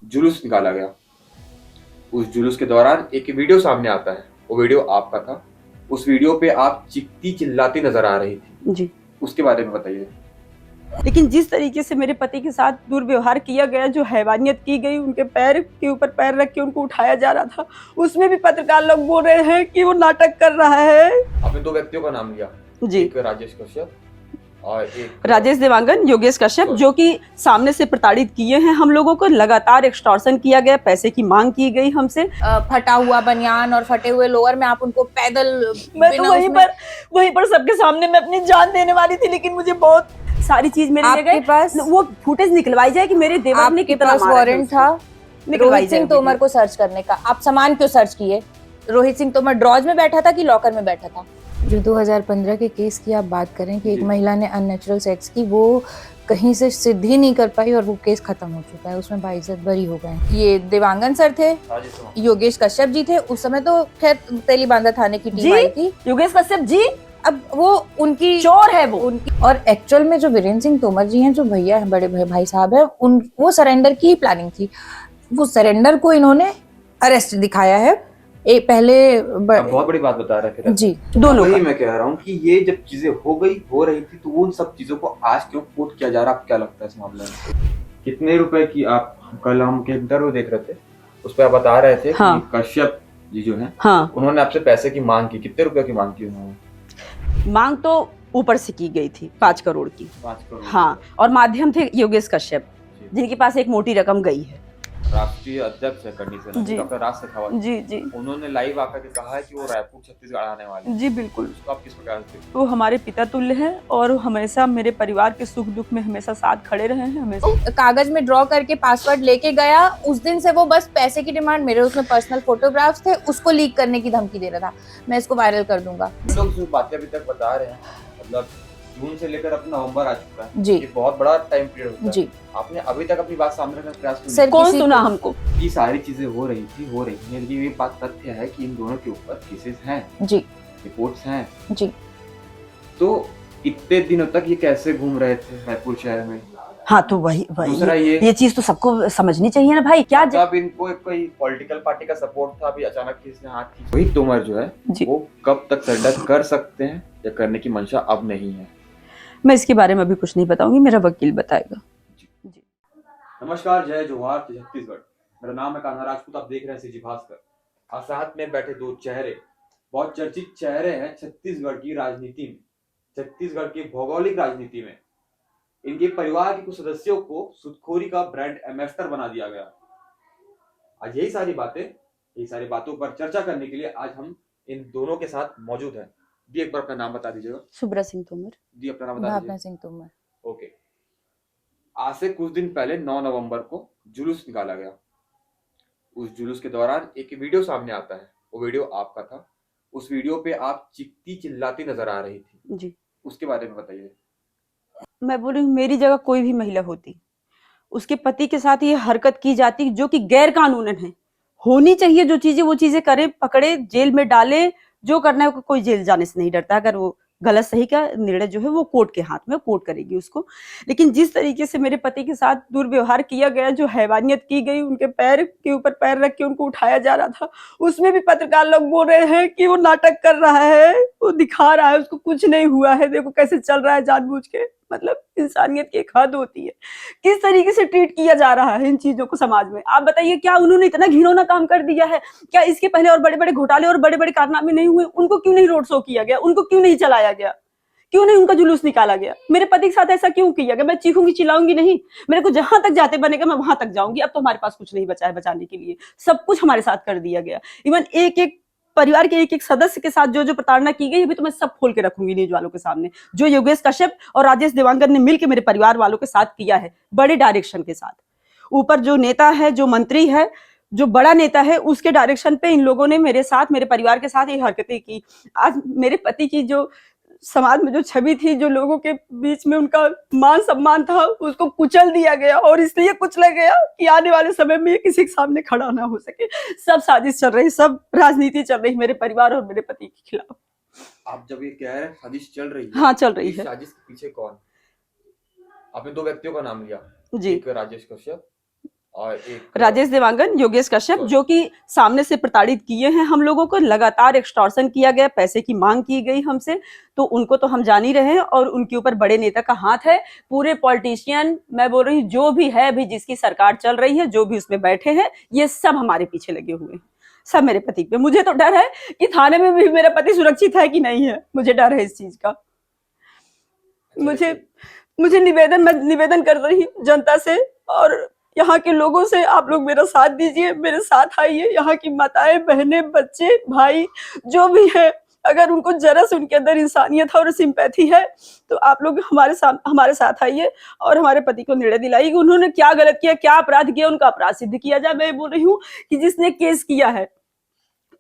जुलूस निकाला गया। उस जुलूस के दौरान एक वीडियो सामने आता है, वो वीडियो आपका था। उस वीडियो पे आप चीखती चिल्लाती नजर आ रही थी जी। उसके बारे में बताइए। लेकिन जिस तरीके से मेरे पति के साथ दुर्व्यवहार किया गया, जो हैवानियत की गई, उनके पैर के ऊपर पैर रख के उनको उठाया जा रहा था, उसमें भी पत्रकार लोग बोल रहे हैं कि वो नाटक कर रहा है। आपने दो व्यक्तियों का नाम लिया जी। एक राजेश कश्यप और एक राजेश देवांगन, योगेश कश्यप, जो कि सामने से प्रताड़ित किए हैं हम लोगों को। लगातार एक्सटॉर्शन किया गया, पैसे की मांग की गई हमसे। फटा हुआ बनियान और फटे हुए लोअर में आप उनको पैदल, मैं तो वहीं पर सबके सामने मैं अपनी जान देने वाली थी, लेकिन मुझे बहुत सारी चीज मेरे ले गए। पास वो फुटेज निकलवाई जाए कि मेरे देवर ने कितना मारा है। वारंट था रोहित सिंह तोमर को सर्च करने का। आप सामान क्यों सर्च किए? रोहित सिंह तोमर ड्रॉज में बैठा था कि लॉकर में बैठा था? जो 2015 के केस की आप बात करें कि एक महिला ने अननेचुरल सेक्स की, वो कहीं से सिद्ध ही नहीं कर पाई और वो केस खत्म हो चुका है, उसमें बाइज्जत बरी हो गए। ये देवांगन सर थे, योगेश कश्यप जी थे। उस समय तो खैर तेलीबांधा थाने की टीम आई थी। योगेश कश्यप जी, अब वो उनकी चोर है वो उनकी। और एक्चुअल में जो वीरेंद्र सिंह तोमर जी हैं, जो भैया हैं, बड़े भाई साहब हैं, वो सरेंडर की ही प्लानिंग थी। वो सरेंडर को इन्होंने अरेस्ट दिखाया है। एक पहले बहुत बड़ी बात बता रहे थे जी, दोनों। वही मैं कह रहा हूँ कि ये जब चीजें हो रही थी तो उन सब चीजों को आज क्यों कोट किया जा रहा है? आपको क्या लगता है इस मामले में? कितने रुपए की आप, कल हम के इंटरव्यू देख रहे थे, उस पर आप बता रहे थे कि कश्यप जी जो है, उन्होंने आपसे पैसे की मांग की। कितने रुपए की मांग की उन्होंने? मांग तो ऊपर से की गई थी 5 करोड़ की। 5 करोड़। हाँ, और माध्यम थे योगेश कश्यप, जिनके पास एक मोटी रकम गई है। राष्ट्रीय अध्यक्ष है कंडीशन डॉक्टर राज शेखावत जी, उन्होंने लाइव आकर के कहा है कि वो रायपुर छत्तीसगढ़ आने वाले हैं। जी बिल्कुल। उसको आप किस प्रकार से? वो हमारे पिता तुल्य हैं और हमेशा मेरे परिवार के सुख दुख में हमेशा साथ खड़े रहे हैं। हमेशा कागज में ड्रॉ करके पासवर्ड लेके गया। उस दिन से वो बस पैसे की डिमांड, मेरे उसमें पर्सनल फोटोग्राफ्स थे, उसको लीक करने की धमकी दे रहा था, मैं इसको वायरल कर दूंगा। लोग जो बातें अभी तक बता रहे हैं, मतलब जून से लेकर अब नवंबर आ चुका है जी, ये बहुत बड़ा टाइम पीरियड होता है जी। आपने अभी तक अपनी बात सामने रखने का प्रयास क्यों नहीं? कौन सुना हमको? ये सारी चीजें हो रही हैं, लेकिन ये बात तथ्य है कि इन दोनों के ऊपर केसेस हैं जी, रिपोर्ट्स हैं जी। तो इतने दिनों तक ये कैसे घूम रहे थे रायपुर शहर में? हाँ, तो वही दूसरा ये चीज तो सबको समझनी चाहिए ना भाई। क्या जब इनको कोई पॉलिटिकल पार्टी का सपोर्ट था, अभी अचानक किसने हाथ खींचा? रोहित तोमर जो है वो कब तक सरेंडर कर सकते हैं या करने की मंशा अब नहीं है? मैं इसके बारे में अभी कुछ नहीं बताऊंगी, मेरा वकील बताएगा। जी। नमस्कार, जय जोहार छत्तीसगढ़। मेरा नाम है कान्हा राजपूत, आप देख रहे हैं सीजी भास्कर। और साथ में बैठे दो चेहरे, बहुत चर्चित चेहरे हैं छत्तीसगढ़ की राजनीति में, छत्तीसगढ़ की भौगोलिक राजनीति में। इनके परिवार के कुछ सदस्यों को सुदखोरी का ब्रांड एम्बेसडर बना दिया गया। आज यही सारी बातों पर चर्चा करने के लिए आज हम इन दोनों के साथ मौजूद हैं। दी एक बार अपना नाम बता दीजिएगा। सुब्रा सिंह तोमर। दी अपना नाम बता दीजिए। भावना सिंह तोमर। ओके। आज से कुछ दिन पहले 9 नवंबर को जुलूस निकाला गया। उस जुलूस के दौरान एक वीडियो सामने आता है, वो वीडियो आपका था। उस वीडियो पे आप चीखती चिल्लाती नजर आ रही थी जी। उसके बारे में बताइए। मैं बोल रही हूँ, मेरी जगह कोई भी महिला होती, उसके पति के साथ ये हरकत की जाती जो कि गैर कानूनन है। होनी चाहिए जो चीजें, वो चीजें करे, पकड़े, जेल में डाले, जो करना है। कोई जेल जाने से नहीं डरता। अगर वो गलत सही का निर्णय जो है वो कोर्ट के हाथ में, कोर्ट करेगी उसको। लेकिन जिस तरीके से मेरे पति के साथ दुर्व्यवहार किया गया, जो हैवानियत की गई, उनके पैर के ऊपर पैर रख के उनको उठाया जा रहा था, उसमें भी पत्रकार लोग बोल रहे हैं कि वो नाटक कर रहा है, वो दिखा रहा है, उसको कुछ नहीं हुआ है, देखो कैसे चल रहा है जानबूझ के। मतलब इंसानियत की एक हद होती है। किस तरीके से ट्रीट किया जा रहा है इन चीजों को समाज में, आप बताइए। क्या उन्होंने इतना घिनौना काम कर दिया है? क्या इसके पहले और बड़े बड़े घोटाले और बड़े बड़े कारनामे नहीं हुए? उनको क्यों नहीं रोड शो किया गया? उनको क्यों नहीं चलाया गया? क्यों नहीं उनका जुलूस निकाला गया? मेरे पति के साथ ऐसा क्यों किया गया? मैं चीखूंगी चिल्लाऊंगी नहीं, मेरे को जहां तक जाते बनेगा मैं वहां तक जाऊंगी। अब तो हमारे पास कुछ नहीं बचा है बचाने के लिए, सब कुछ हमारे साथ कर दिया गया। इवन एक एक परिवार के एक एक सदस्य के साथ जो जो प्रताड़ना की गई, अभी तो मैं सब खोल के रखूंगी न्यूज वालों के सामने। जो योगेश कश्यप और राजेश देवांगन ने मिलकर मेरे परिवार वालों के साथ किया है, बड़े डायरेक्शन के साथ। ऊपर जो नेता है, जो मंत्री है, जो बड़ा नेता है, उसके डायरेक्शन पे इन लोगों ने मेरे साथ, मेरे परिवार के साथ ये हरकतें की। आज मेरे पति की जो समाज में जो छवि थी, जो लोगों के बीच में उनका मान सम्मान था, उसको कुचल दिया गया। और इसलिए कुचला गया कि आने वाले समय में ये किसी के सामने खड़ा ना हो सके। सब साजिश चल रही, सब राजनीति चल रही मेरे परिवार और मेरे पति के खिलाफ। आप जब ये कह रहे हैं साजिश चल रही है, हाँ चल रही है। साजिश के पीछे कौन? आपने दो व्यक्तियों का नाम लिया, जी। एक राजेश कश्यप और एक राजेश देवांगन, योगेश कश्यप, जो कि सामने से प्रताड़ित किए हैं हम लोगों को, लगातार एक्सटॉर्शन किया गया, पैसे की मांग की गई हमसे, तो उनको तो हम जान ही रहे हैं और उनके ऊपर बड़े नेता का हाथ है। पूरे पॉलिटिशियन, मैं बोल रही हूँ जो भी है अभी जिसकी सरकार चल रही है, जो भी उसमें बैठे हैं, ये सब हमारे पीछे लगे हुए हैं, सब मेरे पति पे। मुझे तो डर है कि थाने में भी मेरा पति सुरक्षित है कि नहीं है, मुझे डर है इस चीज का। मुझे मुझे मैं निवेदन कर रही हूँ जनता से और यहाँ के लोगों से, आप लोग मेरा साथ दीजिए, मेरे साथ आइए। यहाँ की माताएं, बहनें, बच्चे, भाई जो भी है, अगर उनको जरा से उनके अंदर इंसानियत और सिंपैथी है तो आप लोग हमारे साथ आइए और हमारे पति को निर्णय दिलाइए कि उन्होंने क्या गलत किया, क्या अपराध किया, उनका अपराध सिद्ध किया जाए। मैं बोल रही हूँ कि जिसने केस किया है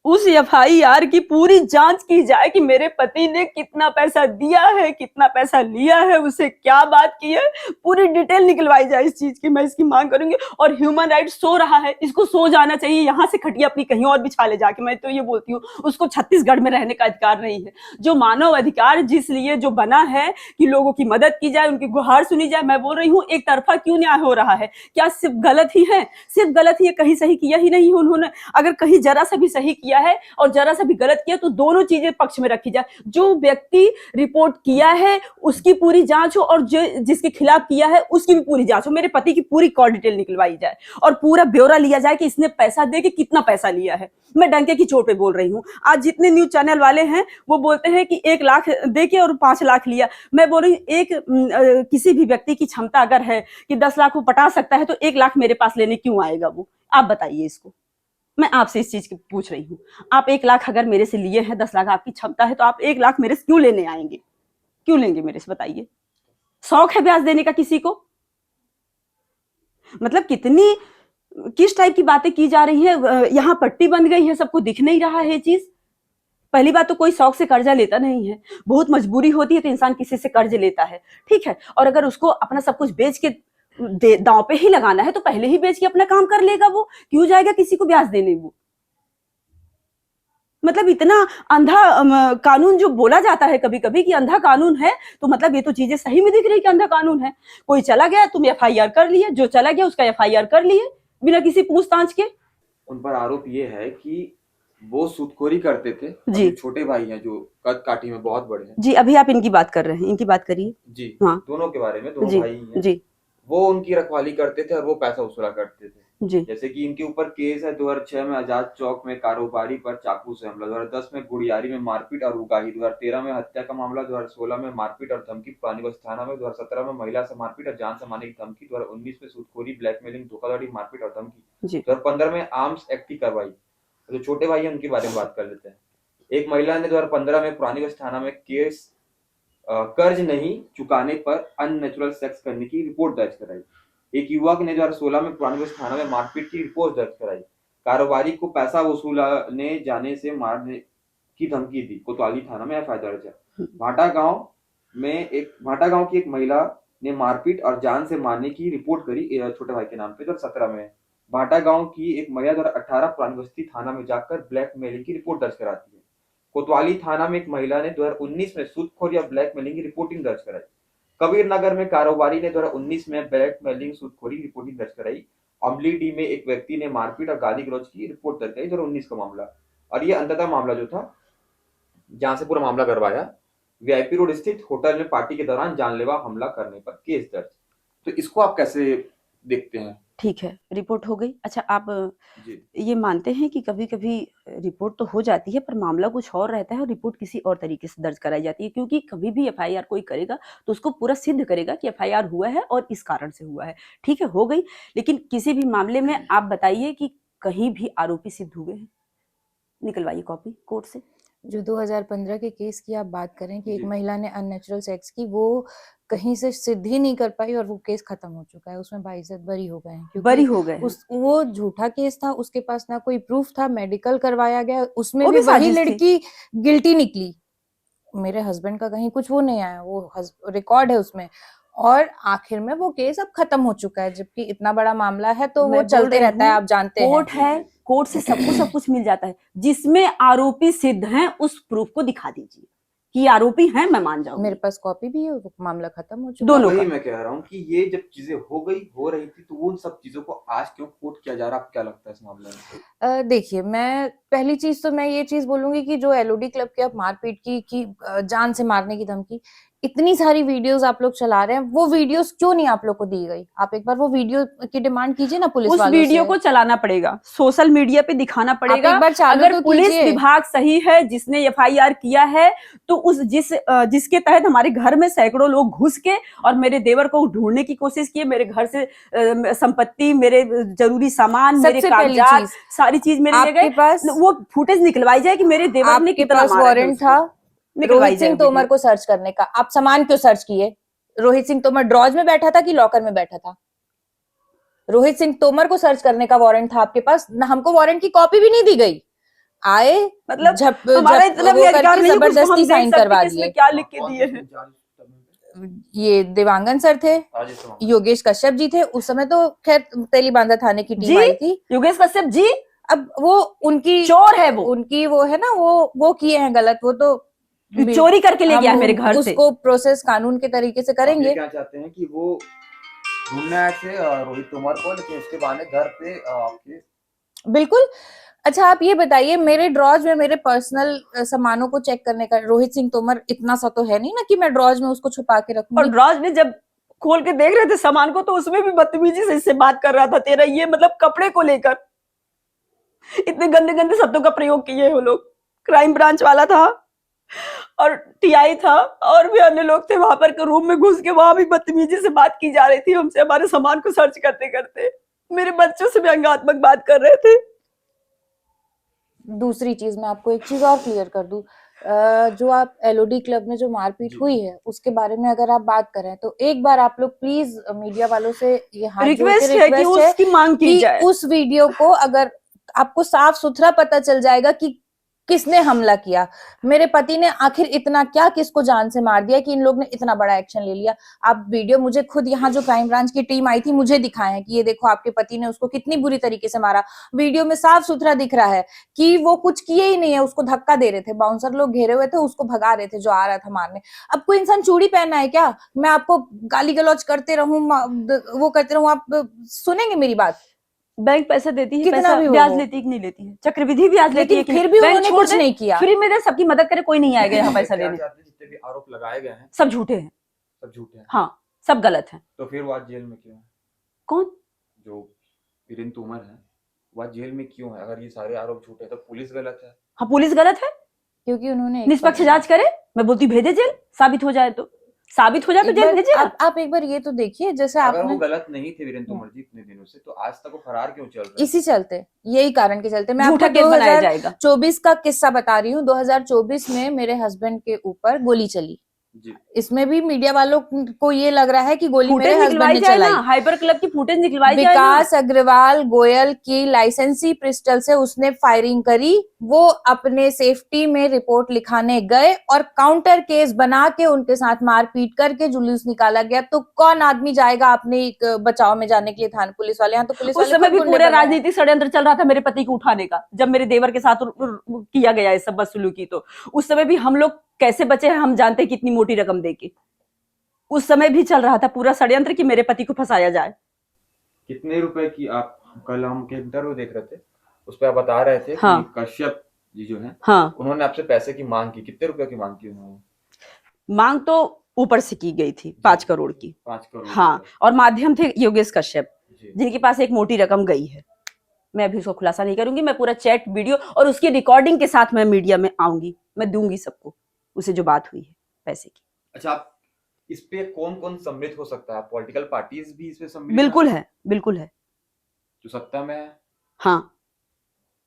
उस एफआईआर की पूरी जांच की जाए कि मेरे पति ने कितना पैसा दिया है, कितना पैसा लिया है, उसे क्या बात की है, पूरी डिटेल निकलवाई जाए इस चीज की। मैं इसकी मांग करूंगी। और ह्यूमन राइट्स सो रहा है, इसको सो जाना चाहिए, यहाँ से खटिया अपनी कहीं और बिछा ले जाके। मैं तो ये बोलती हूँ, उसको छत्तीसगढ़ में रहने का अधिकार नहीं है। जो मानव अधिकार जिस लिए जो बना है कि लोगों की मदद की जाए, उनकी गुहार सुनी जाए, मैं बोल रही हूँ एक तरफा क्यों न्याय हो रहा है? क्या सिर्फ गलत ही है? सिर्फ गलत ही है, कहीं सही किया ही नहीं है उन्होंने। अगर कहीं जरा सा भी सही किया है और जरा सा भी गलत किया तो दोनों चीजें पक्ष में रखी जाए। जो व्यक्ति रिपोर्ट किया है उसकी पूरी जांच हो और जो जिसके खिलाफ किया है उसकी भी पूरी जांच हो। मेरे पति की पूरी कॉल डिटेल निकलवाई जाए और पूरा ब्यौरा लिया जाए कि इसने पैसा दे के कितना पैसा लिया है। मैं डंके की चोट पे बोल रही हूँ। आज जितने न्यूज चैनल वाले हैं वो बोलते हैं कि 1 लाख दे के और 5 लाख लिया। मैं बोल रही हूँ किसी भी व्यक्ति की क्षमता अगर है कि 10 लाख वो पटा सकता है तो 1 लाख मेरे पास लेने क्यों आएगा वो? आप बताइए इसको। मैं आपसे इस चीज की पूछ रही हूँ। आप 1 लाख अगर मेरे से लिए हैं, 10 लाख आपकी क्षमता है, तो आप 1 लाख मेरे से क्यों लेने आएंगे? क्यों लेंगे मेरे से, बताइए? शौक है ब्याज देने का किसी को? मतलब किस टाइप की बातें की जा रही है? यहाँ पट्टी बंद गई है, सबको दिख नहीं रहा है ये चीज। पहली बात तो कोई शौक से कर्जा लेता नहीं है, बहुत मजबूरी होती है तो इंसान किसी से कर्ज लेता है, ठीक है। और अगर उसको अपना सब कुछ बेच के दांव पे ही लगाना है तो पहले ही बेच के अपना काम कर लेगा वो, क्यों जाएगा किसी को ब्याज देने वो? मतलब इतना अंधा कानून जो बोला जाता है कभी कभी कि अंधा कानून है, तो मतलब ये तो चीजें सही में दिख रही कि अंधा कानून है। कोई चला गया, तुम एफआईआर कर लिए, जो चला गया उसका एफआईआर कर लिए बिना किसी पूछताछ के। उन पर आरोप ये है कि वो सूदखोरी करते थे। जी। छोटे भाई हैं जो कद काठी में बहुत बड़े हैं। जी, अभी आप इनकी बात कर रहे हैं, इनकी बात करिए। जी हाँ, दोनों के बारे में, दोनों जी भाई हैं। जी वो उनकी रखवाली करते थे और वो पैसा वसूला करते थे। जी जैसे कि इनके ऊपर केस है 2006 में आजाद चौक में कारोबारी पर चाकू से हमला, 2010 में गुड़ियारी में मारपीट और उगाही, 2013 में हत्या का मामला, 2016 में मारपीट और धमकी पुरानी बस थाना में, 2017 में महिला से मारपीट और जान से मारने की धमकी, 2019 में सूदखोरी, ब्लैकमेलिंग, धोखाधड़ी, मारपीट और धमकी, 2015 में आर्म्स एक्ट की कार्रवाई। जो छोटे भाई हैं उनके बारे में बात कर लेते हैं। एक महिला ने 2015 में पुरानी बस थाना में केस कर्ज नहीं चुकाने पर अननेचुरल सेक्स करने की रिपोर्ट दर्ज कराई। एक युवक ने 2016 में पुरानी बस थाना में मारपीट की रिपोर्ट दर्ज कराई। कारोबारी को पैसा वसूलने जाने से मारने की धमकी दी, कोतवाली थाना में एफआईआर दर्ज है। भाटा गांव की एक महिला ने मारपीट और जान से मारने की रिपोर्ट करी छोटे भाई के नाम पे 2017 में। भाटा गांव की एक महिला 2018 पुरानी बस्ती थाना में जाकर ब्लैकमेलिंग की रिपोर्ट दर्ज कराती है। कोतवाली थाना में एक महिला ने 2019 में सूदखोरी या ब्लैकमेलिंग की रिपोर्टिंग दर्ज कराई। कबीर नगर में कारोबारी ने 2019 में ब्लैकमेलिंग सूदखोरी रिपोर्टिंग दर्ज कराई। अमलीडी में एक व्यक्ति ने मारपीट और गाली गलौज की रिपोर्ट दर्ज कराई, 2019 का मामला। और ये अंततः मामला जो था जहां से पूरा मामला करवाया, वीआईपी रोड स्थित होटल में पार्टी के दौरान जानलेवा हमला करने पर केस दर्ज। तो इसको आप कैसे देखते हैं? ठीक है, रिपोर्ट हो गई। अच्छा, आप जी। ये मानते हैं कि कभी कभी रिपोर्ट तो हो जाती है पर मामला कुछ और रहता है और रिपोर्ट किसी और तरीके से दर्ज कराई जाती है? क्योंकि कभी भी एफआईआर कोई करेगा तो उसको पूरा सिद्ध करेगा कि एफआईआर हुआ है और इस कारण से हुआ है। ठीक है, हो गई। लेकिन किसी भी मामले में आप बताइए कि कहीं भी आरोपी सिद्ध हुए हैं? निकलवाइए कॉपी कोर्ट से। जो 2015 के केस की आप बात करें कि एक जी। महिला ने अननेचुरल सेक्स की, वो कहीं से सिद्ध ही नहीं कर पाई और वो केस खत्म हो चुका है। उसमें बाइज्जत बरी हो गए हैं बरी क्योंकि हो गए हैं। वो झूठा केस था, उसके पास ना कोई प्रूफ था, मेडिकल करवाया गया, उसमें वो भी भी वही साजिश थी। लड़की गिल्टी निकली। मेरे हस्बैंड का कहीं कुछ वो नहीं आया, वो रिकॉर्ड है उसमें। और आखिर में वो केस अब खत्म हो चुका है, जबकि इतना बड़ा मामला है तो वो मैं बोल चलते रही रहता है, हूँ, आप जानते हैं। कोर्ट है, कोर्ट से सब कुछ मिल जाता है। जिसमें आरोपी सिद्ध हैं उस प्रूफ को दिखा दीजिए। कि आरोपी हैं, मैं मान जाऊंगी। मेरे पास कॉपी भी है, वो मामला खत्म हो चुका दोनों वही का। मैं कह रहा हूँ कि ये जब चीजें हो रही थी तो उन सब चीजों को आज क्यों कोट किया जा रहा है, आपको क्या लगता है इस मामले में? देखिए, मैं पहली चीज तो मैं ये चीज बोलूंगी कि जो एलओडी क्लब की आप मारपीट की जान से मारने की धमकी, इतनी सारी वीडियोस आप लोग चला रहे हैं, वो वीडियोस क्यों नहीं आप लोग को दी गई? आप एक बार वो वीडियो की डिमांड कीजिए ना पुलिस उस वालों वीडियो से। को चलाना पड़ेगा, सोशल मीडिया पे दिखाना आप पड़ेगा। एक बार चालू अगर तो पुलिस कीजिए। विभाग सही है, जिसने एफआईआर किया है, तो उस जिसके तहत हमारे घर में सैकड़ों लोग घुस के और मेरे देवर को ढूंढने की कोशिश की, मेरे घर से संपत्ति, मेरे जरूरी सामान, मेरे सबसे पहली कागजात, चीज, सारी चीज मेरे ले आपके गए। पास वो फुटेज निकलवाई जाए कि मेरे देवर ने आपके कितना पास मारा है वारंट उसको। था निकलवाई रोहित जाए सिंह तोमर वीडियो। को सर्च करने का, आप सामान क्यों सर्च किए? रोहित सिंह तोमर ड्रॉज में बैठा था कि लॉकर में बैठा था? रोहित सिंह तोमर को सर्च करने का वारंट था आपके पास ना, हमको वारंट की कॉपी भी नहीं दी गई। आए मतलब झप हमारा झप इतना भी वो अधिकार करके नहीं है कि उसको जबरदस्ती हम देख साइन सकते करवा कि इसमें दिए। क्या लिख के दिए हैं। ये देवांगन सर थे, योगेश कश्यप जी थे, उस समय तो खैर तेलीबांधा थाने की टीम जी, आई थी। योगेश कश्यप जी अब वो उनकी चोर है, वो उनकी वो है ना, वो किए हैं गलत, वो तो चोरी करके ले गया है हम मेरे घर से। उसको प्रोसेस कानून के तरीके से आप ये करेंगे। क्या चाहते हैं कि वो ढूंढने आए थे रोहित तोमर को, लेकिन उसके बहाने घर पे आपके? बिल्कुल। अच्छा आप ये बताइए, मेरे ड्रॉज में मेरे पर्सनल सामानों को चेक करने का रोहित सिंह तोमर इतना सा तो है नहीं ना कि मैं ड्रॉज में उसको छुपा के और रखूंगी। ड्रॉज में जब खोल के देख रहे थे सामान को, तो उसमें भी बदतमीजी से इससे बात कर रहा था। तेरा ये मतलब कपड़े को लेकर इतने गंदे गंदे शब्दों का प्रयोग किए वो लोग। क्राइम ब्रांच वाला था और टीआई था और भी अन्य लोग थे वहां पर के रूम में घुस के, वहां भी बदतमीजी से बात की जा रही थी हमसे, हमारे सामान को सर्च करते करते मेरे बच्चों से भी व्यंग्यात्मक बात कर रहे थे। दूसरी चीज मैं आपको एक चीज और क्लियर कर दूं, जो आप एलओडी क्लब में जो मारपीट हुई है उसके बारे में अगर आप बात करें तो एक बार आप लोग प्लीज मीडिया वालों से ये हाथ जोड़ के रिक्वेस्ट है कि रिक्वेस्ट है उसकी मांग की कि जाए। उस वीडियो को अगर आपको साफ सुथरा पता चल जाएगा कि किसने हमला किया, मेरे पति ने आखिर इतना क्या किसको जान से मार दिया कि इन लोग ने इतना बड़ा एक्शन ले लिया। आप वीडियो मुझे खुद यहाँ जो क्राइम ब्रांच की टीम आई थी मुझे दिखाए हैं कि ये देखो आपके पति ने उसको कितनी बुरी तरीके से मारा। वीडियो में साफ सुथरा दिख रहा है कि वो कुछ किए ही नहीं है, उसको धक्का दे रहे थे, बाउंसर लोग घेरे हुए थे, उसको भगा रहे थे जो आ रहा था मारने। अब कोई इंसान चूड़ी पहनना है क्या? मैं आपको गाली गलौज करते रहूं, वो करते रहूं, आप सुनेंगे मेरी बात? बैंक पैसा देती है, कितना पैसा भी ब्याज हो, लेती है कि नहीं लेती है? चक्रवृद्धि ब्याज लेती लेकिन है कि फिर नहीं? भी बैंक उन्होंने छोड़ कुछ दे, नहीं किया। फ्री में दे, सबकी मदद करे, कोई नहीं आएगा यहाँ पैसा क्या लेने। चाहते हैं, जितने भी आरोप लगाए गए हैं सब झूठे हैं, सब झूठे हैं? हाँ सब गलत हैं। तो फिर वो आज जेल में क्यों है? कौन? जो वीरेंद्र तोमर है वो आज जेल में क्यों है? अगर ये सारे आरोप झूठे हैं तो पुलिस गलत है? हाँ पुलिस गलत है, क्योंकि उन्होंने निष्पक्ष जांच करे। मैं बोलती भेजे जेल, साबित हो जाए तो, साबित हो जाए तो जेल भेजे ना। आप एक बार ये तो देखिए, जैसे अगर आपने वो गलत नहीं थे वीरेंद्र तोमर जी इतने दिनों से, तो आज तक वो फरार क्यों चल रहे हैं? इसी चलते, यही कारण के चलते मैं झूठा आपको केस बनाया जाएगा। 2024 का किस्सा बता रही हूँ। 2024 में मेरे हस्बैंड के ऊपर गोली चली, जी इसमें भी मीडिया वालों को ये लग रहा है कि गोली मेरे फुटेज हस्बैंड निकलवाई ने जाए ना, चलाई। हाइपर क्लब की फुटेज निकलवाई जाए ना। विकास अग्रवाल गोयल की लाइसेंसी पिस्टल से उसने फायरिंग करी, वो अपने सेफ्टी में रिपोर्ट लिखाने गए और काउंटर केस बना के उनके साथ मारपीट करके जुलूस निकाला गया। तो कौन आदमी जाएगा अपने एक बचाव में जाने के लिए थाने? पुलिस वाले, यहाँ तो पुलिस उस वाले समय खुद भी गुंडे पूरा बने हैं। राजनीतिक षड्यंत्र चल रहा था मेरे पति को उठाने का, जब मेरे देवर के साथ किया गया है सब बदसलूकी। तो उस समय भी हम लोग कैसे बचे हैं हम जानते हैं, कितनी मोटी रकम देके। उस समय भी चल रहा था पूरा षड्यंत्र कि मेरे पति को फंसाया जाए। कितने रुपए की आप, कल हम के इंटरव्यू देख रहे थे उस पर आप बता रहे थे हाँ। कि कश्यप जी जो है हाँ, उन्होंने आपसे पैसे की मांग की, कितने रुपए की मांग की उन्होंने? मांग तो ऊपर से की गई थी 5 करोड़ की। 5 करोड़ हाँ, रुपए। और माध्यम थे योगेश कश्यप, जी। जिनके पास एक मोटी रकम गई है। मैं अभी उसको खुलासा नहीं करूंगी, मैं पूरा चैट वीडियो और उसकी रिकॉर्डिंग के साथ मैं मीडिया में आऊंगी, मैं दूंगी सबको उसे जो बात हुई है पैसे की। अच्छा, आप इस पे कौन कौन सम्मिलित हो सकता है? पॉलिटिकल पार्टीज भी इसमें सम्मिलित बिल्कुल है, बिल्कुल है। जो सत्ता में है? हाँ,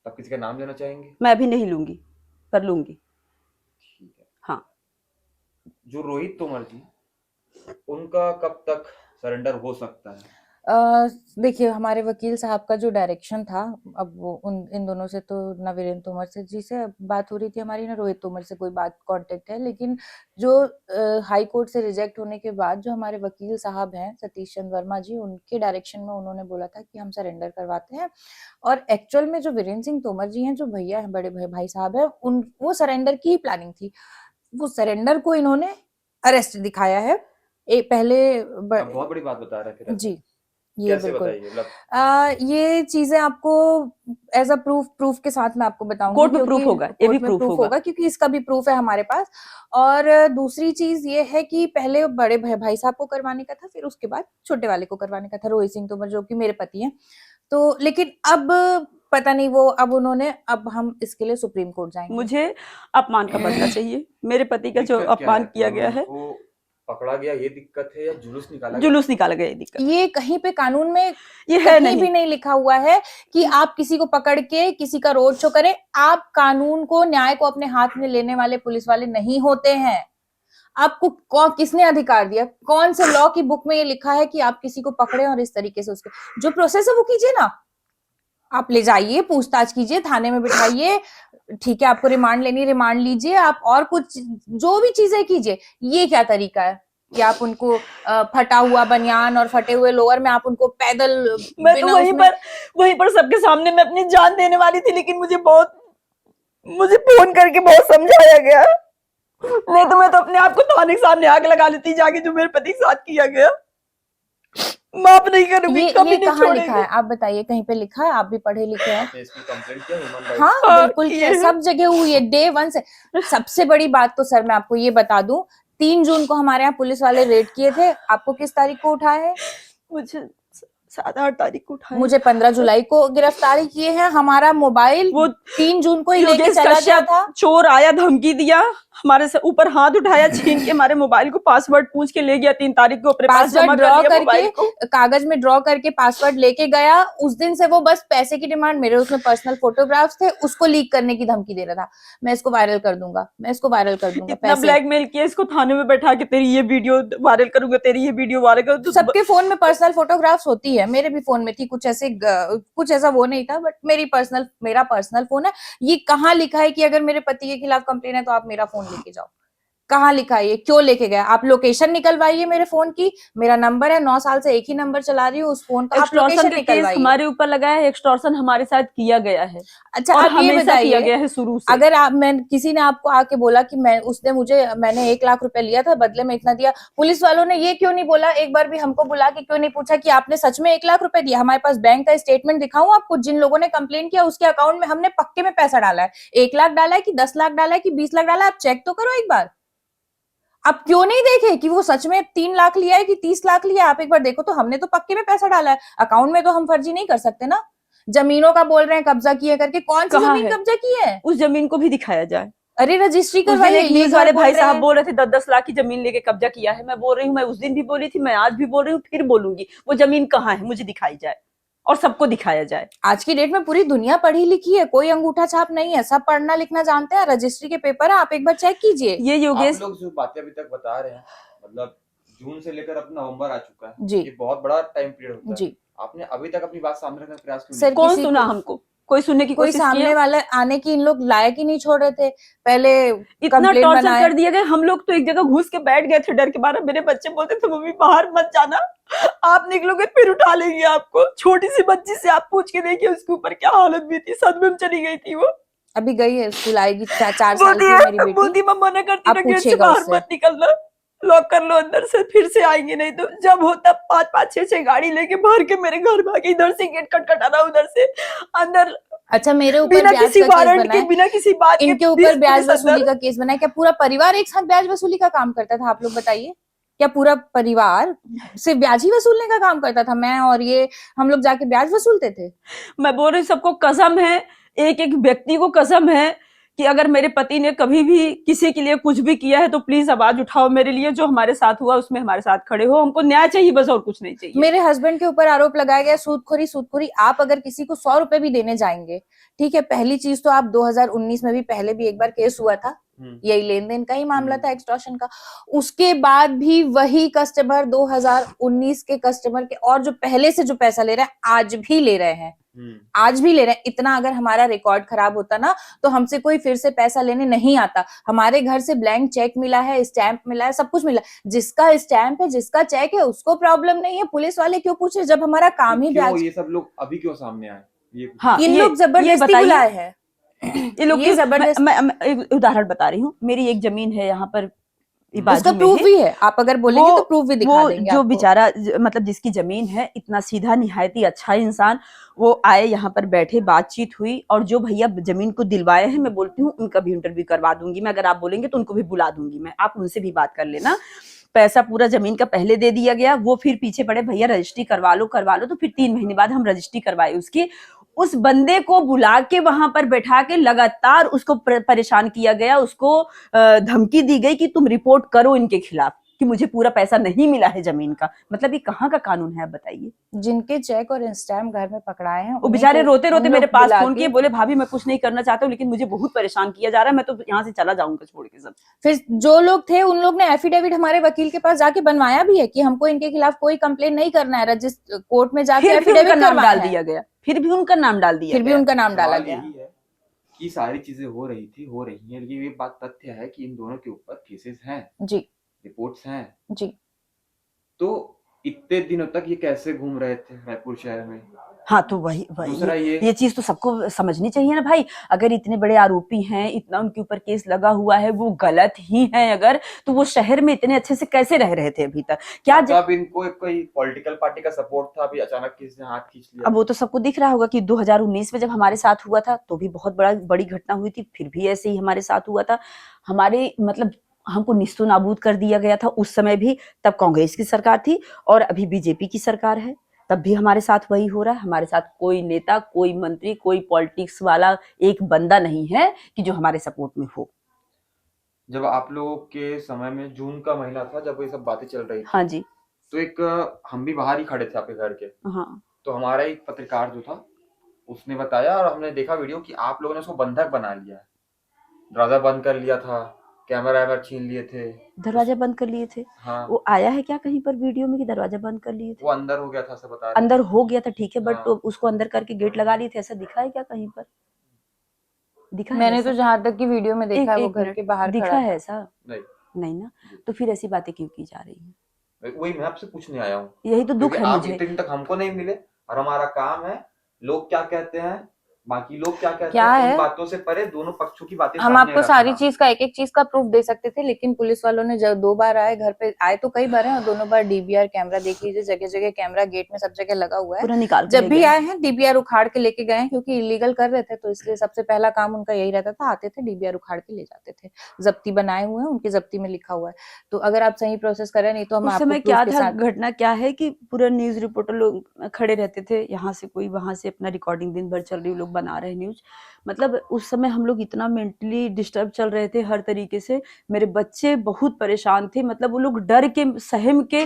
आप किसी का नाम लेना चाहेंगे? मैं अभी नहीं लूंगी, पर लूंगी। ठीक है। हाँ, जो रोहित तोमर जी, उनका कब तक सरेंडर हो सकता है? देखिए, हमारे वकील साहब का जो डायरेक्शन था, अब वो इन दोनों से तो ना वीरेंद्र तोमर से जी से बात हो रही थी हमारी, ना रोहित तोमर से कोई बात कांटेक्ट है, लेकिन जो हाई कोर्ट से रिजेक्ट होने के बाद जो हमारे वकील साहब हैं सतीश चंद्र वर्मा जी, उनके डायरेक्शन में उन्होंने बोला था कि हम सरेंडर करवाते हैं। और एक्चुअल में जो वीरेंद्र सिंह तोमर जी हैं, जो भैया हैं, बड़े भाई साहब हैं, वो सरेंडर की ही प्लानिंग थी। वो सरेंडर को इन्होंने अरेस्ट दिखाया है। एक पहले आप बहुत बड़ी बात बता रहे थे। जी, ये कैसे बिल्कुल बताइए मतलब? ये चीजें आपको एज अ प्रूफ के साथ मैं आपको बताऊंगी, कोर्ट में क्योंकि प्रूफ होगा, ये भी कोर्ट में प्रूफ प्रूफ होगा। होगा, क्योंकि इसका भी प्रूफ है हमारे पास। और दूसरी चीज ये है कि पहले बड़े भाई साहब को करवाने का था, फिर उसके बाद छोटे वाले को करवाने का था, रोहित सिंह तोमर, जो कि मेरे पति हैं। तो लेकिन अब पता नहीं वो अब उन्होंने, अब हम इसके लिए सुप्रीम कोर्ट जाएंगे। मुझे अपमान का बदला चाहिए। मेरे पति का जो दिक्कत क्या अपमान है? किया मतलब गया है, उनको पकड़ा गया ये दिक्कत है या जुलूस निकाला गया? जुलूस निकाला गया, ये दिक्कत ये कहीं पे कानून में ये है कहीं भी नहीं लिखा हुआ है कि आप किसी को पकड़ के किसी का रोड शो करें। आप कानून को, न्याय को अपने हाथ में लेने वाले पुलिस वाले नहीं होते हैं। आपको किसने अधिकार दिया? कौन से लॉ की बुक में ये लिखा है कि आप किसी को पकड़े और इस तरीके से उसके जो प्रोसेस है वो कीजिए ना। आप ले जाइए, पूछताछ कीजिए, थाने में बिठाइए, ठीक है, आपको रिमांड लेनी रिमांड लीजिए, आप और कुछ जो भी चीजें कीजिए। ये क्या तरीका है कि आप उनको फटा हुआ बनियान और फटे हुए लोअर में आप उनको पैदल, मैं तो वहीं पर सबके सामने मैं अपनी जान देने वाली थी, लेकिन मुझे फोन करके बहुत समझाया गया। नहीं तो मैं तो अपने आप को थाने के सामने आग लगा लेती जाके, जो मेरे पति के साथ किया गया। माफ नहीं करूंगी, कभी ये नहीं कहाँ छोड़ेंगे। लिखा है? आप बताइए, कहीं पे लिखा है? आप भी पढ़े लिखे हैं। आपने इसकी कंप्लेंट किया ह्यूमन राइट्स? हाँ बिल्कुल किए किया, हैं। सब जगह हुई है, डे 1 से। सबसे बड़ी बात तो सर मैं आपको ये बता दूं, 3 जून को हमारे यहाँ पुलिस वाले रेड किए थे। आपको किस तारीख को उठाए हैं? मुझे 7-8 तारीख को उठाया। मुझे 15 जुलाई को गिरफ्तारी किए हैं। हमारा मोबाइल वो 3 जून को ही लेके योगेश चला गया कश्यप था। चोर आया, धमकी दिया, हमारे से ऊपर हाथ उठाया, छीन के हमारे मोबाइल को पासवर्ड पूछ के ले गया। 3 तारीख को अपने पास जमा पासवर्ड कर ड्रॉ लिया मोबाइल को। करके, कागज में ड्रॉ करके पासवर्ड लेके गया। उस दिन से वो बस पैसे की डिमांड, मेरे उसमें पर्सनल फोटोग्राफ्स थे, उसको लीक करने की धमकी दे रहा था। मैं इसको वायरल कर दूंगा, मैं इसको वायरल कर दूंगा। इतना पैसे ब्लैकमेल किया इसको, थाने में बैठा के तेरी ये वीडियो वायरल करूंगा, तेरी ये वीडियो वायरल करूंगा। तो सबके फोन में पर्सनल फोटोग्राफ्स होती है, मेरे भी फोन में थी। कुछ ऐसा वो नहीं था, बट मेरा पर्सनल फोन है। ये कहाँ लिखा है कि अगर मेरे पति के खिलाफ कंप्लेन है तो आप मेरा फोन लेके जाओ? कहाँ लिखा है? ये क्यों लेके गया? आप लोकेशन निकलवाइए मेरे फोन की, मेरा नंबर है, 9 साल से एक ही नंबर चला रही हूँ उस फोन का। आप एक्सटॉर्शन लोकेशन का केस निकलवाइए। हमारे ऊपर लगा है, एक्सटॉर्शन हमारे साथ किया गया है। अच्छा, और आप ये हमेशा किया गया बताइए, है शुरू से। अगर किसी ने आपको आके बोला कि मैंने 1 लाख रुपए लिया था, बदले में इतना दिया, पुलिस वालों ने ये क्यों नहीं बोला? एक बार भी हमको बुला के क्यों नहीं पूछा कि आपने सच में 1 लाख रुपए दिया? हमारे पास बैंक का स्टेटमेंट दिखाऊं आपको? जिन लोगों ने कंप्लेन किया उसके अकाउंट में हमने पक्के में पैसा डाला है। 1 लाख डाला है कि 10 लाख डाला है कि 20 लाख डाला है? आप चेक तो करो एक बार। आप क्यों नहीं देखे कि वो सच में 3 लाख लिया है कि 30 लाख लिया? आप एक बार देखो तो। हमने तो पक्के में पैसा डाला है अकाउंट में, तो हम फर्जी नहीं कर सकते ना। जमीनों का बोल रहे हैं कब्जा किए करके, कौन सी कहाँ जमीन है? कब्जा की है? उस जमीन को भी दिखाया जाए। अरे रजिस्ट्री उस दिन करवाइए। एक ये न्यूज घर वाले बोल भाई रहे साहब हैं। बोल रहे थे 10-10 लाख की जमीन लेके कब्जा किया है। मैं बोल रही हूँ, मैं उस दिन भी बोली थी, मैं आज भी बोल रही हूँ, फिर बोलूंगी, वो जमीन कहाँ है मुझे दिखाई जाए और सबको दिखाया जाए। आज की डेट में पूरी दुनिया पढ़ी लिखी है, कोई अंगूठा छाप नहीं है, सब पढ़ना लिखना जानते हैं। रजिस्ट्री के पेपर है, आप एक बार चेक कीजिए। ये योगेश, आप लोग जो बातें अभी तक बता रहे हैं, मतलब जून से लेकर अब नवंबर आ चुका है जी। ये बहुत बड़ा टाइम पीरियड होता है जी। आपने अभी तक अपनी बात सामने रखने का प्रयास क्यों सर, नहीं कौन किसी सुना? को- हमको कोई सुनने की कोई कोशिश सामने किया? वाले आने की इन लोग लायक ही नहीं छोड़ रहे थे। पहले इतना कंप्लेंट टॉर्चर बनाए। कर दिया गया। हम लोग तो एक जगह घुस के बैठ गए थे डर के मारे। मेरे बच्चे बोलते थे मम्मी बाहर मत जाना, आप निकलोगे फिर उठा लेंगे आपको। छोटी सी बच्ची से आप पूछ के देखिए उसके ऊपर क्या हालत भी थी, सदमे में चली गई थी वो। अभी गई है, स्कूल आएगी, 4 साल की है मेरी बेटी। बोलती मैं मना करती आप ना, गेट से पूछिएगा बाहर उससे। मत निकलना, लॉक कर लो अंदर से, फिर से आएंगे नहीं तो। जब होता 5-5, 6-6 गाड़ी लेके भर के मेरे घर भागे। इधर से गेट खटखटाना, उधर से अंदर। अच्छा, मेरे ऊपर बिना ब्याज किसी का केस वारंट बना के, है, बिना किसी बात के इनके 20 ऊपर ब्याज पुलिस वसूली अंदर। का केस बना है। क्या पूरा परिवार एक साथ ब्याज वसूली का काम करता था? आप लोग बताइए, क्या पूरा परिवार सिर्फ ब्याज ही वसूलने का काम करता था? मैं और ये हम लोग जाके ब्याज वसूलते थे? मैं बोल रही हूँ, सबको कसम है, एक एक व्यक्ति को कसम है कि अगर मेरे पति ने कभी भी किसी के लिए कुछ भी किया है तो प्लीज आवाज उठाओ मेरे लिए। जो हमारे साथ हुआ उसमें हमारे साथ खड़े हो। हमको न्याय चाहिए बस, और कुछ नहीं चाहिए। मेरे हस्बैंड के ऊपर आरोप लगाया गया सूदखोरी। आप अगर किसी को 100 रुपए भी देने जाएंगे, ठीक है, पहली चीज तो आप 2019 में भी पहले भी एक बार केस हुआ था, यही लेन देन का ही मामला था, एक्सटॉर्शन का। उसके बाद भी वही कस्टमर 2019 के कस्टमर के, और जो पहले से जो पैसा ले रहे हैं आज भी ले रहे हैं, आज भी ले रहे हैं। इतना अगर हमारा रिकॉर्ड खराब होता ना तो हमसे कोई फिर से पैसा लेने नहीं आता। हमारे घर से ब्लैंक चेक मिला है, स्टैंप मिला है, सब कुछ मिला। जिसका स्टैंप है, जिसका चेक है, उसको प्रॉब्लम नहीं है। पुलिस वाले क्यों पूछे जब हमारा काम ही ब्याज? ये सब लोग अभी क्यों सामने आए? हाँ, इन लोग जबरदस्ती बुलाए हैं। ये लोग ये जबरदस्त। मैं एक उदाहरण बता रही हूँ। मेरी एक जमीन है यहाँ पर बाजू उसका में प्रूफ है। भी है, आप अगर बोलेंगे तो प्रूफ भी दिखा वो देंगे जो आपको। बेचारा मतलब जिसकी जमीन है, इतना सीधा निहायत ही अच्छा इंसान, वो आए यहाँ पर बैठे, बातचीत हुई, और जो भैया जमीन को दिलवाए हैं, मैं बोलती हूँ उनका भी इंटरव्यू करवा दूंगी मैं, अगर आप बोलेंगे तो उनको भी बुला दूंगी मैं, आप उनसे भी बात कर लेना। पैसा पूरा जमीन का पहले दे दिया गया, वो फिर पीछे पड़े भैया रजिस्ट्री करवा लो तो फिर 3 महीने बाद हम रजिस्ट्री करवाए उसकी। उस बंदे को बुला के वहां पर बैठा के लगातार उसको परेशान किया गया, उसको धमकी दी गई कि तुम रिपोर्ट करो इनके खिलाफ कि मुझे पूरा पैसा नहीं मिला है जमीन का। मतलब ये कहाँ का कानून है, आप बताइए। जिनके चेक और स्टैम्प घर में पकड़ाए हैं वो बेचारे रोते रोते मेरे पास फोन किए, के बोले भाभी मैं कुछ नहीं करना चाहता हूँ, लेकिन मुझे बहुत परेशान किया जा रहा है, मैं तो यहाँ से चला जाऊंगा छोड़ के सब। फिर जो लोग थे उन लोग ने एफिडेविट हमारे वकील के पास जाके बनवाया भी है कि हमको इनके खिलाफ कोई कंप्लेन नहीं करना है, रजिस्टर कोर्ट में जाके फिर भी उनका एफिडेविट नाम करवाया डाल है। दिया गया, फिर भी उनका नाम डाल दिया फिर भी गया। उनका नाम डाला सवाल गया। यही है कि सारी चीजें हो रही थी, हो रही हैं, लेकिन ये बात तथ्य है कि इन दोनों के ऊपर केसेस हैं, जी रिपोर्ट्स हैं। जी। तो इतने दिनों तक ये कैसे घूम रहे थे रायपुर शहर में? हाँ तो वही दूसरा ये चीज तो सबको समझनी चाहिए ना भाई। अगर इतने बड़े आरोपी हैं, इतना उनके ऊपर केस लगा हुआ है, वो गलत ही है अगर, तो वो शहर में इतने अच्छे से कैसे रह रहे थे अभी तक? क्या अब इनको कोई पॉलिटिकल पार्टी का सपोर्ट था, अभी अचानक किसी ने हाथ खींच लिया? अब वो तो सबको दिख रहा होगा कि 2019 में जब हमारे साथ हुआ था तो भी बहुत बड़ी घटना हुई थी, फिर भी ऐसे ही हमारे साथ हुआ था। हमारे मतलब हमको निस्तु नाबूद कर दिया गया था उस समय भी, तब कांग्रेस की सरकार थी, और अभी बीजेपी की सरकार है, तब भी हमारे साथ वही हो रहा है। हमारे साथ कोई नेता, कोई मंत्री, कोई पॉलिटिक्स वाला एक बंदा नहीं है कि जो हमारे सपोर्ट में हो। जब आप लोगों के समय में जून का महीना था, जब ये सब बातें चल रही थी, हाँ जी, तो एक हम भी बाहर ही खड़े थे आपके घर के। हाँ तो हमारा एक पत्रकार जो था उसने बताया, और हमने देखा वीडियो कि आप लोगों ने उसको बंधक बना लिया है, दरवाजा बंद कर लिया था, कैमरा छीन लिए थे, दरवाजा बंद कर लिए थे। हाँ, वो आया है क्या कहीं पर वीडियो में कि दरवाजा बंद कर लिए थे? वो अंदर हो गया था, सब बता रहे अंदर हो गया था, ठीक है, बट हाँ। तो उसको अंदर करके गेट लगा लिए थे, ऐसा दिखा है क्या कहीं पर? दिखा है मैंने ऐसा? तो जहां तक की वीडियो में देखा है वो एक घर मिनट, के बाहर दिखा खड़ा है था। ऐसा? नहीं, नहीं ना, जी। तो फिर ऐसी बातें क्यों की जा रही है? वही मैं आपसे पूछने आया हूँ, यही तो दुख क्योंकि है आप मुझे। इतने दिन तक हमको नहीं मिले, और हमारा काम है लोग क्या कहते हैं, बाकी लोग क्या कहते क्या हैं, है? उन बातों से परे दोनों पक्षों की बातें हम सामने आपको सारी रखना। चीज का एक एक चीज का प्रूफ दे सकते थे, लेकिन पुलिस वालों ने जब 2 बार आए, घर पे आए तो कई बार हैं, और दोनों बार डीवीआर कैमरा देख लीजिए, जगह जगह कैमरा गेट में सब जगह लगा हुआ है। पूरा निकाल के जब ले भी गए। आए हैं डीवीआर उखाड़ के लेके गए हैं, क्योंकि इलीगल कर रहे थे, तो इसलिए सबसे पहला काम उनका यही रहता था, आते थे डीवीआर उखाड़ के ले जाते थे। जब्ती बनाए हुए हैं, उनकी जब्ती में लिखा हुआ है। तो अगर आप सही प्रोसेस करें, नहीं तो हम उस आपको समय प्रूफ क्या के था, साथ। घटना क्या है कि पूरा न्यूज रिपोर्टर लोग खड़े रहते थे, यहाँ से कोई वहां से अपना रिकॉर्डिंग दिन भर चल रही, लोग बना रहे न्यूज। मतलब उस समय हम लोग इतना मेंटली डिस्टर्ब चल रहे थे हर तरीके से। मेरे बच्चे बहुत परेशान थे, मतलब वो लोग डर के सहम के,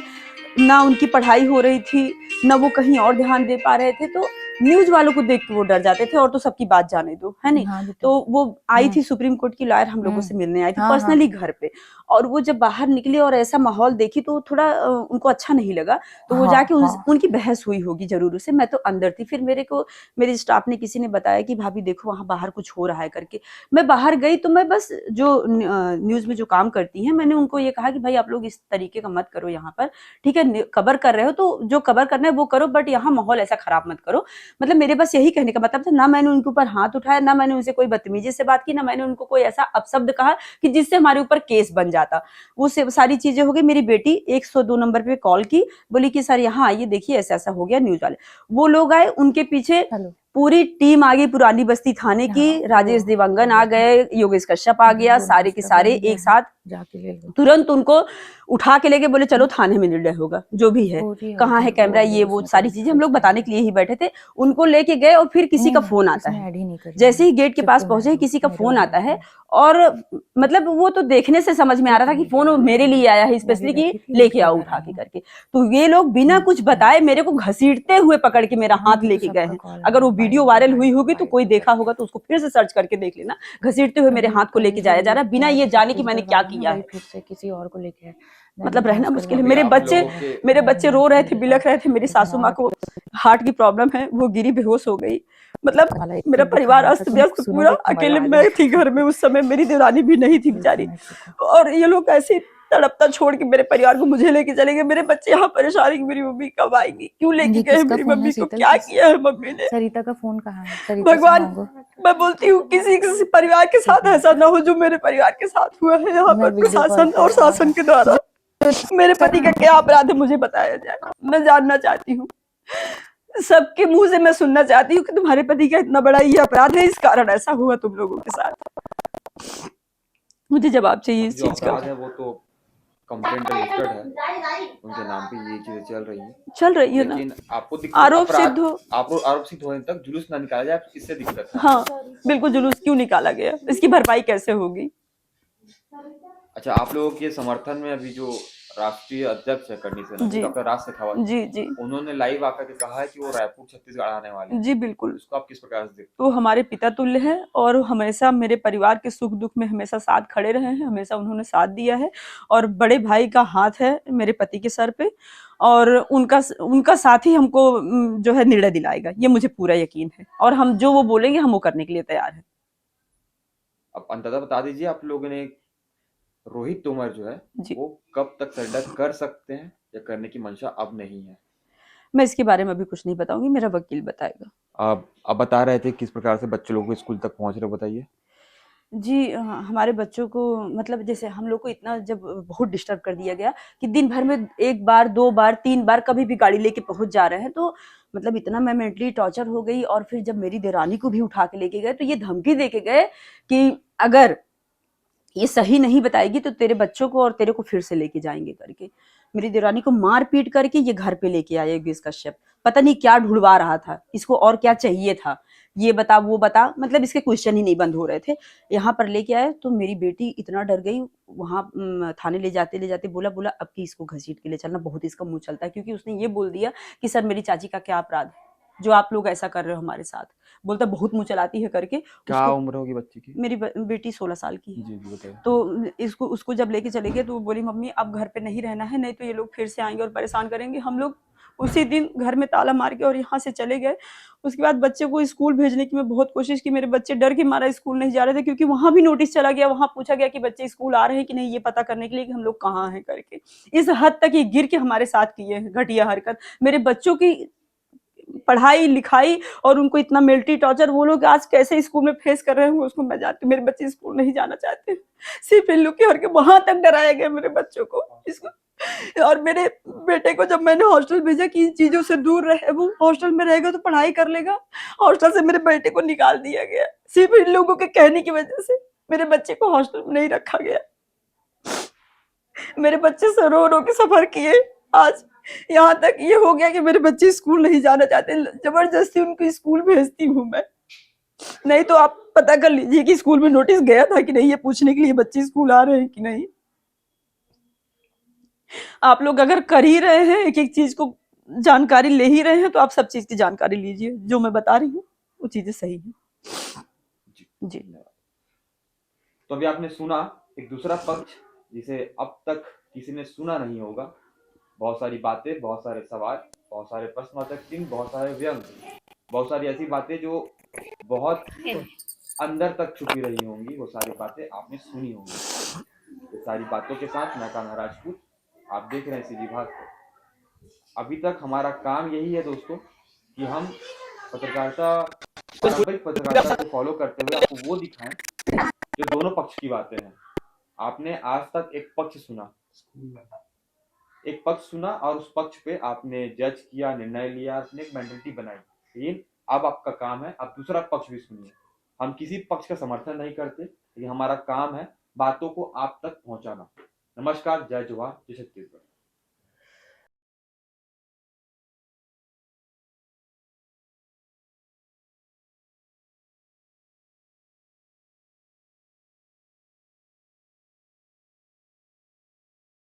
ना उनकी पढ़ाई हो रही थी, ना वो कहीं और ध्यान दे पा रहे थे, तो न्यूज वालों को देख के वो डर जाते थे, और तो सबकी बात जाने दो, है नहीं। हाँ तो वो आई थी सुप्रीम कोर्ट की लॉयर, हम लोगों से मिलने आई थी हाँ, पर्सनली घर पे, और वो जब बाहर निकली और ऐसा माहौल देखी तो थोड़ा उनको अच्छा नहीं लगा, तो वो जाके उनकी बहस हुई होगी जरूर उससे। मैं तो अंदर थी, फिर मेरे स्टाफ ने किसी ने बताया कि भाभी देखो वहां बाहर कुछ हो रहा है करके। मैं बाहर गई तो मैं बस जो न्यूज में जो काम करती हैं, मैंने उनको ये कहा कि भाई आप लोग इस तरीके का मत करो यहाँ पर, ठीक है, कवर कर रहे हो तो जो कवर करना है वो करो, बट यहाँ माहौल ऐसा खराब मत करो। मतलब मेरे बस यही कहने का मतलब था, ना मैंने उनके ऊपर हाथ उठाया, ना मैंने उनसे कोई बदतमीजी से बात की, ना मैंने उनको कोई ऐसा अपशब्द कहा कि जिससे हमारे ऊपर केस बन जाता। वो सारी चीजें हो गई। मेरी बेटी 102 नंबर पे कॉल की, बोली कि सर यहाँ आइए, देखिए ऐसा ऐसा हो गया। न्यूज वाले वो लोग आए, उनके पीछे पूरी टीम आ गई, पुरानी बस्ती थाने की, राजेश दिवंगन आ गए, योगेश कश्यप आ गया, सारे के सारे एक साथ जाके ले लो। तुरंत उनको उठा के लेके बोले चलो थाने में निर्णय होगा जो भी है, कहाँ है कैमरा, ये वो सारी चीजें हम लोग बताने के लिए ही बैठे थे। उनको लेके गए, और फिर किसी का फोन आता है, जैसे ही गेट के पास पहुंचे किसी का फोन आता है, और मतलब वो तो देखने से समझ में आ रहा था कि फोन मेरे लिए आया है स्पेशली, कि लेके आओ उठा के करके। तो ये लोग बिना कुछ बताए मेरे को घसीटते हुए पकड़ के मेरा हाथ लेके गए हैं। अगर वो वीडियो वायरल हुई होगी तो कोई देखा होगा तो उसको फिर से सर्च करके देख लेना। घसीटते हुए मेरे हाथ को लेके जाया जा रहा है बिना ये जाने कि मैंने क्या किया है। फिर से किसी और को लेके मतलब रहना मुश्किल है। अभी मेरे बच्चे रो रहे थे, बिलख रहे थे। मेरी सासू माँ को हार्ट की प्रॉब्लम है, वो गिरी बेहोश हो गई। मतलब मेरा परिवार अस्त व्यस्त पूरा, अकेले मैं थी घर में उस समय, मेरी देवरानी भी नहीं थी बेचारी। और ये लोग ऐसे तड़पता छोड़ के मेरे परिवार को मुझे लेके चले गए। मेरे बच्चे यहाँ परेशान है कि मेरी मम्मी कब आएंगी, क्यों लेके ये गए किसका मेरी फोन है मम्मी को, शीतल? क्या किया है मम्मी ने। सरिता का फोन कहाँ है? सरिता से भगवान, मांगो। मैं बोलती हूँ किसी परिवार के साथ ऐसा ना हो जो मेरे परिवार के साथ हुआ है यहाँ मैं पर वीडियो कॉल प्रशासन और शासन के द्वारा। मेरे पति का क्या अपराध है मुझे बताया जाए, मैं जानना चाहती हूँ। सबके मुंह से मैं सुनना चाहती हूँ कि तुम्हारे पति का इतना बड़ा ये अपराध है, इस कारण ऐसा हुआ तुम लोगों के साथ। मुझे जवाब चाहिए इस जो चीज का। अपराध है वो तो कंप्लेंट रजिस्टर्ड है, उनके नाम पे ये चीजें चल रही है ना, लेकिन आपको दिक्कत आरोप सिद्ध हो। आपको आरोप सिद्ध होने तक जुलूस ना निकाला जाए, इससे दिक्कत है। हाँ बिल्कुल, जुलूस क्यों निकाला गया, इसकी भरपाई कैसे होगी। अच्छा, आप लोगों के समर्थन में अभी जो राष्ट्रीय अध्यक्ष है करनी सेना जी डॉक्टर राज शेखावत जी जी उन्होंने लाइव आकर के कहा है कि वो रायपुर छत्तीसगढ़ आने वाले हैं। जी बिल्कुल। उसको आप किस प्रकार से देखते तो हमारे पिता तुल्य है और हमेशा मेरे परिवार के सुख दुख में हमेशा साथ खड़े रहे हैं, हमेशा उन्होंने साथ दिया है और बड़े भाई का हाथ है मेरे पति के सर पे और उनका साथ ही हमको जो है निर्णय दिलाएगा, ये मुझे पूरा यकीन है और हम जो वो बोलेंगे हम वो करने के लिए तैयार हैं। अब अंततः बता दीजिए, आप लोगों ने रोहित तोमर जो है जी, वो कब तक सरेंडर कर सकते हैं या करने की मंशा अब नहीं है? मैं इसके बारे में अभी कुछ नहीं बताऊंगी, मेरा वकील बताएगा। आप बता रहे थे किस प्रकार से बच्चे लोग स्कूल तक पहुंच रहे, बताइए। जी हमारे बच्चों को मतलब जैसे हम लोग को इतना जब बहुत डिस्टर्ब कर दिया गया कि दिन भर में 1 बार 2 बार 3 बार कभी भी गाड़ी लेके पहुंच जा रहे हैं, तो मतलब इतना मैं मेंटली टॉर्चर हो गई। और फिर जब मेरी देरानी को भी उठा के लेके गए तो ये धमकी दे के गए कि अगर ये सही नहीं बताएगी तो तेरे बच्चों को और तेरे को फिर से लेके जाएंगे करके। मेरी देरानी को मार पीट करके ये घर पे लेके आए योगेश कश्यप। पता नहीं क्या ढूंढवा रहा था, इसको और क्या चाहिए था, ये बता वो बता, मतलब इसके क्वेश्चन ही नहीं बंद हो रहे थे। यहाँ पर लेके आए तो मेरी बेटी इतना डर गई, वहां थाने ले जाते बोला अब की इसको घसीट के ले चलना, बहुत इसका मुंह चलता है। क्योंकि उसने ये बोल दिया कि सर मेरी चाची का क्या अपराध है जो आप लोग ऐसा कर रहे हो हमारे साथ, बोलता बहुत मुंह चलाती है करके। क्या उम्र होगी बच्ची की? मेरी बेटी 16 साल की है। जी जी बताइए। तो उसको जब लेके चले गए तो वो बोली मम्मी अब घर पे नहीं रहना है, नहीं तो ये लोग फिर से आएंगे और परेशान करेंगे। हम लोग उसी दिन घर में ताला मार के और यहाँ से चले गए। उसके बाद बच्चे को स्कूल भेजने की मैं बहुत कोशिश की, मेरे बच्चे डर के मारा स्कूल नहीं जा रहे थे क्योंकि वहां भी नोटिस चला गया, वहां पूछा गया कि बच्चे स्कूल आ रहे हैं कि नहीं, ये पता करने के लिए कि हम लोग कहाँ हैं करके। इस हद तक ये गिर के हमारे साथ किए हैं घटिया हरकत। मेरे बच्चों की पढ़ाई लिखाई और उनको इतना मेंटली टॉर्चर वो लोग आज कैसे स्कूल में फेस कर रहे होंगे उसको मैं जानती हूँ। मेरे बच्चे स्कूल नहीं जाना चाहते, सिर्फ इन लोग के हर के वहां तक डराया गया मेरे बच्चों को इसको। और मेरे बेटे को जब मैंने हॉस्टल भेजा कि इन चीजों से दूर रहे, वो हॉस्टल में रहेगा तो पढ़ाई कर लेगा, हॉस्टल से मेरे बेटे को निकाल दिया गया सिर्फ इन लोगों के कहने की वजह से। मेरे बच्चे को हॉस्टल में नहीं रखा गया, मेरे बच्चे से रो रो के सफर किए। आज यहाँ तक ये हो गया कि मेरे बच्चे स्कूल नहीं जाना चाहते, जबरदस्ती उनको स्कूल भेजती हूँ मैं। नहीं तो आप पता कर लीजिए कि स्कूल में नोटिस गया था कि नहीं, ये पूछने के लिए बच्चे स्कूल आ रहे हैं कि नहीं। आप लोग अगर कर ही रहे हैं, एक एक चीज को जानकारी ले ही रहे हैं, तो आप सब चीज की जानकारी लीजिए। जो मैं बता रही हूँ वो चीजें सही है जी। तो अभी आपने सुना एक दूसरा पक्ष जिसे अब तक किसी ने सुना नहीं होगा। बहुत सारी बातें, बहुत सारे सवाल, बहुत सारे प्रश्नवाचक चिन्ह, बहुत सारे व्यंग, बहुत सारी ऐसी बातें जो बहुत अंदर तक छुपी रही होंगी, वो सारी बातें आपने सुनी होंगी। ये सारी बातों के साथ मैं कान्हा राजपूत, आप देख रहे हैं सीजी भास्कर। अभी तक हमारा काम यही है दोस्तों कि हम पारंपरिक पत्रकारिता को फॉलो करते हुए आपको वो दिखाएं जो दोनों पक्ष की बातें हैं। आपने आज तक एक पक्ष सुना और उस पक्ष पे आपने जज किया, निर्णय लिया, आपने एक मेंटालिटी बनाई। लेकिन अब आपका काम है आप दूसरा पक्ष भी सुनिए। हम किसी पक्ष का समर्थन नहीं करते, लेकिन हमारा काम है बातों को आप तक पहुंचाना। नमस्कार, जय जोहार, जय छत्तीसगढ़।